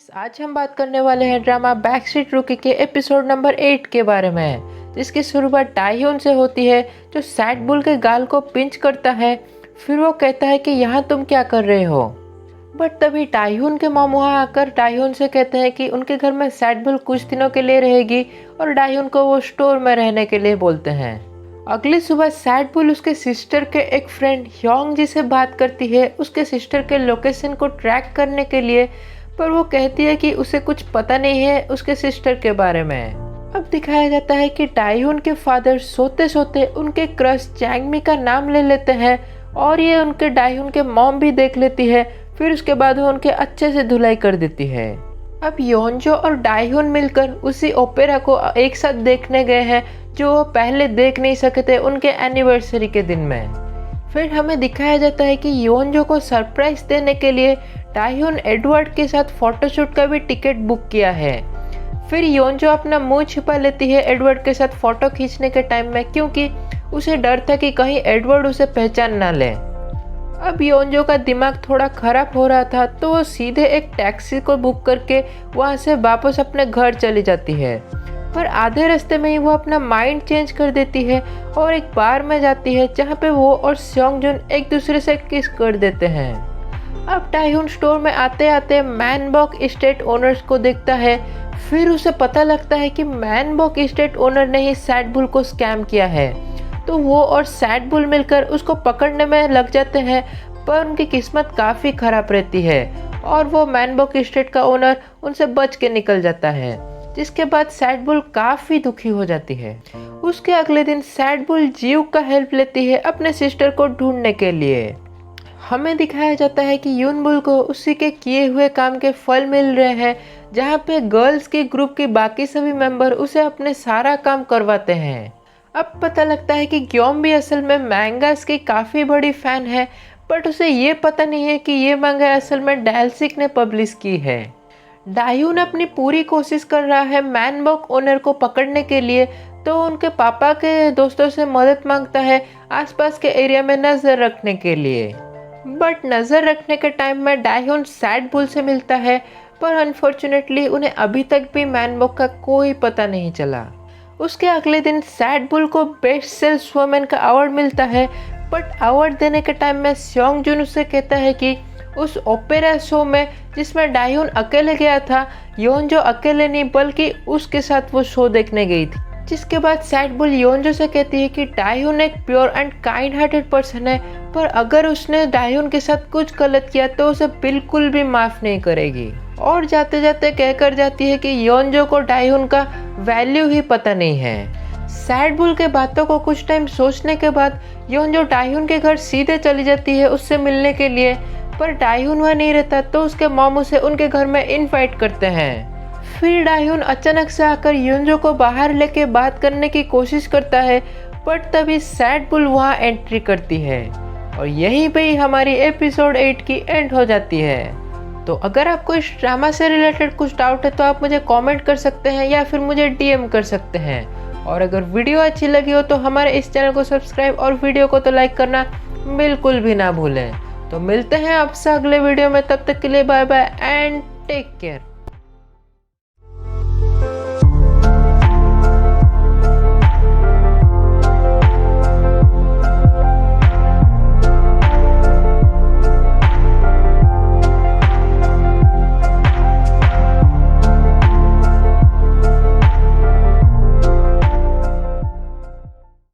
आज हम बात करने वाले हैं ड्रामा बैकस्ट्रीट रूकी के एपिसोड नंबर 8 के बारे में, जिसकी शुरुआत टाइहून से होती है जो सैड बुल के गाल को पिंच करता है। फिर वो कहता है कि यहाँ तुम क्या कर रहे हो। बट तभी टाइहून के मॉम वहाँ आकर टाइहून से कहते हैं कि उनके घर में सैड बुल कुछ दिनों के लिए रहेगी और टाइहून को वो स्टोर में रहने के लिए बोलते हैं। अगली सुबह सैड बुल उसके सिस्टर के एक फ्रेंड ह्योंग जी से बात करती है उसके सिस्टर के लोकेशन को ट्रैक करने के लिए, पर वो कहती है कि उसे कुछ पता नहीं है उसके सिस्टर के बारे में। अब दिखाया जाता है कि टाइहून के फादर सोते सोते उनके क्रश चैंगमी का नाम ले लेते हैं और ये उनके टाइहून के मॉम भी देख लेती है। फिर उसके बाद वो उनके अच्छे से धुलाई कर देती है। अब योंजो और टाइहून मिलकर उसी ओपेरा को एक साथ देखने गए हैं जो वो पहले देख नहीं सके थे उनके एनिवर्सरी के दिन में। फिर हमें दिखाया जाता है कि योंजो को सरप्राइज देने के लिए टाइहून एडवर्ड के साथ फोटोशूट का भी टिकट बुक किया है। फिर योंजो अपना मुंह छिपा लेती है एडवर्ड के साथ फोटो खींचने के टाइम में, क्योंकि उसे डर था कि कहीं एडवर्ड उसे पहचान ना ले। अब योंजो का दिमाग थोड़ा खराब हो रहा था तो वो सीधे एक टैक्सी को बुक करके वहाँ से वापस अपने घर चली जाती है, पर आधे रास्ते में ही वो अपना माइंड चेंज कर देती है और एक बार में जाती है जहाँ पे वो और सेयोंगजुन एक दूसरे से किस कर देते हैं। अब टाइहून स्टोर में आते आते मैनबॉक एस्टेट ओनर्स को देखता है। फिर उसे पता लगता है कि मैनबॉक एस्टेट ओनर ने ही सैड बुल को स्कैम किया है, तो वो और सैड बुल मिलकर उसको पकड़ने में लग जाते हैं, पर उनकी किस्मत काफ़ी खराब रहती है और वो मैनबॉक एस्टेट का ओनर उनसे बच के निकल जाता है, जिसके बाद सैड बुल काफ़ी दुखी हो जाती है। उसके अगले दिन सैड बुल जीव का हेल्प लेती है अपने सिस्टर को ढूंढने के लिए। हमें दिखाया जाता है कि यूनबुल को उसी के किए हुए काम के फल मिल रहे हैं, जहाँ पे गर्ल्स के ग्रुप के बाकी सभी मेंबर उसे अपने सारा काम करवाते हैं। अब पता लगता है कि ग्योम भी असल में मैंगास की काफ़ी बड़ी फ़ैन है, बट उसे ये पता नहीं है कि ये मांगा असल में डायलसिक ने पब्लिश की है। टाइहून अपनी पूरी कोशिश कर रहा है मैनबॉक ओनर को पकड़ने के लिए, तो उनके पापा के दोस्तों से मदद मांगता है आसपास के एरिया में नज़र रखने के लिए। बट नज़र रखने के टाइम में टाइहून सैड बुल से मिलता है, पर अनफॉर्चुनेटली उन्हें अभी तक भी मैनबॉक का कोई पता नहीं चला। उसके अगले दिन सैड बुल को बेस्ट सेल्स वुमेन का अवार्ड मिलता है, बट अवार्ड देने के टाइम में सेयोंगजुन उससे कहता है कि उस ओपेरा शो में जिसमें टाइहून अकेले गया था, योंजो अकेले नहीं बल्कि उसके साथ वो शो देखने गई थी। जिसके बाद सैड बुल योंजो से कहती है कि टाइहून एक pure and kind hearted person है, पर अगर उसने टाइहून के साथ कुछ गलत किया तो उसे बिल्कुल भी माफ़ नहीं करेगी। और जाते जाते कहकर जाती है कि योंजो को टाइहून का वैल्यू ही पता नहीं है। सैड बुल के बातों को कुछ टाइम सोचने के बाद योंजो टाइहून के घर सीधे चली जाती है उससे मिलने के लिए, पर टाइहून वहाँ नहीं रहता तो उसके मॉम उसे उनके घर में इनवाइट करते हैं। फिर टाइहून अचानक से आकर योंजो को बाहर लेके बात करने की कोशिश करता है, बट तभी सैड बुल वहाँ एंट्री करती है और यहीं पे ही हमारी एपिसोड 8 की एंड हो जाती है। तो अगर आपको इस ड्रामा से रिलेटेड कुछ डाउट है तो आप मुझे कमेंट कर सकते हैं या फिर मुझे डीएम कर सकते हैं। और अगर वीडियो अच्छी लगी हो तो हमारे इस चैनल को सब्सक्राइब और वीडियो को तो लाइक करना बिल्कुल भी ना भूलें। तो मिलते हैं आपसे अगले वीडियो में, तब तक के लिए bye bye and take care.